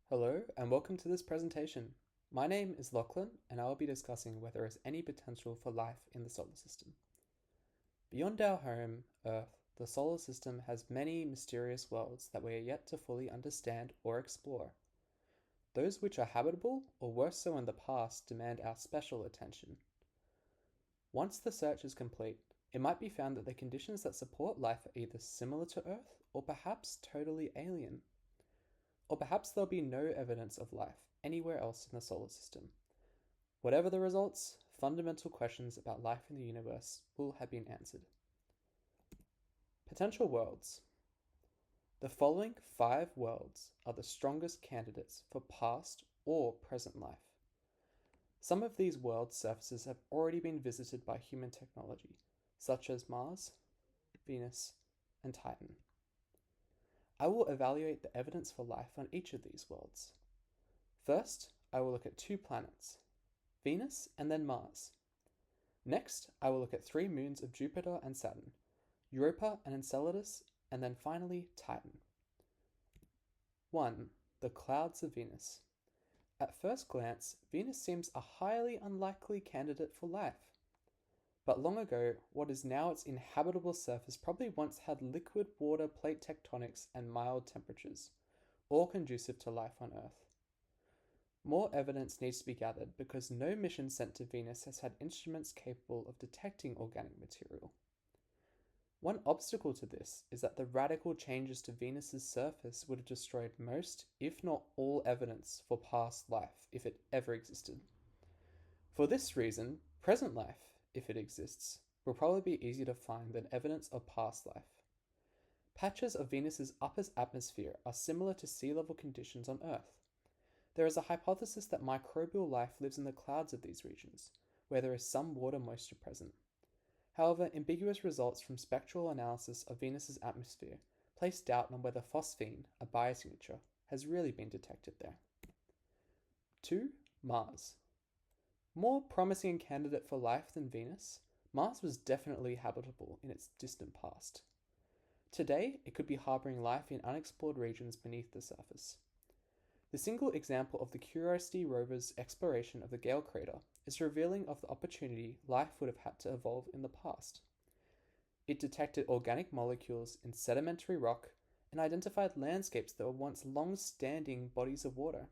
Hello and welcome to this presentation. My name is Lachlan and I will be discussing whether there is any potential for life in the solar system. Beyond our home, Earth, the solar system has many mysterious worlds that we are yet to fully understand or explore. Those which are habitable or worse so in the past demand our special attention. Once the search is complete, it might be found that the conditions that support life are either similar to Earth or perhaps totally alien. Or perhaps there'll be no evidence of life anywhere else in the solar system. Whatever the results, fundamental questions about life in the universe will have been answered. Potential worlds. The following 5 worlds are the strongest candidates for past or present life. Some of these world surfaces have already been visited by human technology, such as Mars, Venus, and Titan. I will evaluate the evidence for life on each of these worlds. First, I will look at 2 planets, Venus and then Mars. Next, I will look at 3 moons of Jupiter and Saturn, Europa and Enceladus, and then finally Titan. 1. The clouds of Venus. At first glance, Venus seems a highly unlikely candidate for life. But long ago, what is now its inhabitable surface probably once had liquid water plate tectonics and mild temperatures, all conducive to life on Earth. More evidence needs to be gathered because no mission sent to Venus has had instruments capable of detecting organic material. One obstacle to this is that the radical changes to Venus's surface would have destroyed most, if not all, evidence for past life if it ever existed. For this reason, present life, if it exists, will probably be easier to find than evidence of past life. Patches of Venus's upper atmosphere are similar to sea level conditions on Earth. There is a hypothesis that microbial life lives in the clouds of these regions, where there is some water moisture present. However, ambiguous results from spectral analysis of Venus's atmosphere place doubt on whether phosphine, a biosignature, has really been detected there. 2. Mars. More promising candidate for life than Venus, Mars was definitely habitable in its distant past. Today, it could be harboring life in unexplored regions beneath the surface. The single example of the Curiosity rover's exploration of the Gale crater is revealing of the opportunity life would have had to evolve in the past. It detected organic molecules in sedimentary rock and identified landscapes that were once long-standing bodies of water.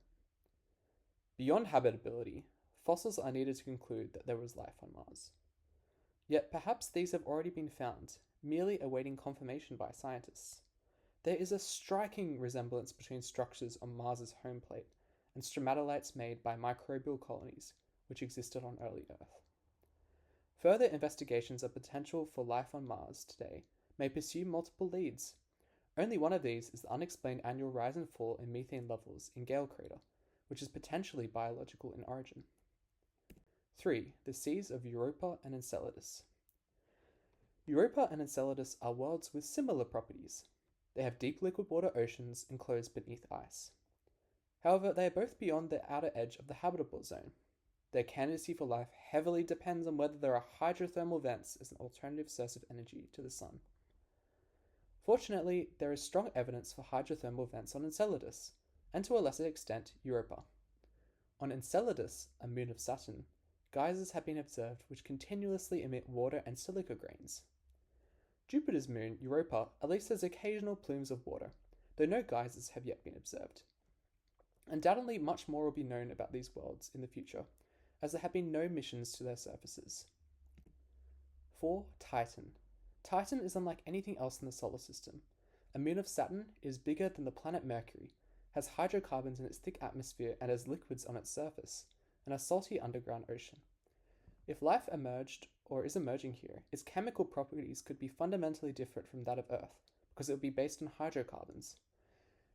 Beyond habitability, fossils are needed to conclude that there was life on Mars. Yet perhaps these have already been found, merely awaiting confirmation by scientists. There is a striking resemblance between structures on Mars's home plate and stromatolites made by microbial colonies, which existed on early Earth. Further investigations of potential for life on Mars today may pursue multiple leads. Only one of these is the unexplained annual rise and fall in methane levels in Gale crater, which is potentially biological in origin. 3. The seas of Europa and Enceladus. Europa and Enceladus are worlds with similar properties. They have deep liquid water oceans enclosed beneath ice. However, they are both beyond the outer edge of the habitable zone. Their candidacy for life heavily depends on whether there are hydrothermal vents as an alternative source of energy to the sun. Fortunately, there is strong evidence for hydrothermal vents on Enceladus, and to a lesser extent, Europa. On Enceladus, a moon of Saturn, geysers have been observed which continuously emit water and silica grains. Jupiter's moon, Europa, at least has occasional plumes of water, though no geysers have yet been observed. Undoubtedly, much more will be known about these worlds in the future, as there have been no missions to their surfaces. 4. Titan. Titan is unlike anything else in the solar system. A moon of Saturn is bigger than the planet Mercury, has hydrocarbons in its thick atmosphere and has liquids on its surface, and a salty underground ocean. If life emerged or is emerging here, its chemical properties could be fundamentally different from that of Earth, because it would be based on hydrocarbons.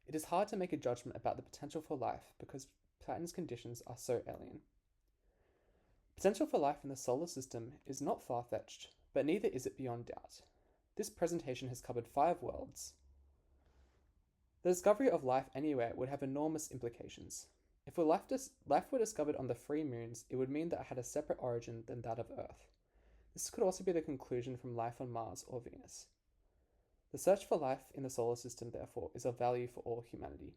It is hard to make a judgment about the potential for life because Titan's conditions are so alien. Potential for life in the solar system is not far-fetched, but neither is it beyond doubt. This presentation has covered 5 worlds. The discovery of life anywhere would have enormous implications. If life were discovered on the 3 moons, it would mean that it had a separate origin than that of Earth. This could also be the conclusion from life on Mars or Venus. The search for life in the solar system, therefore, is of value for all humanity.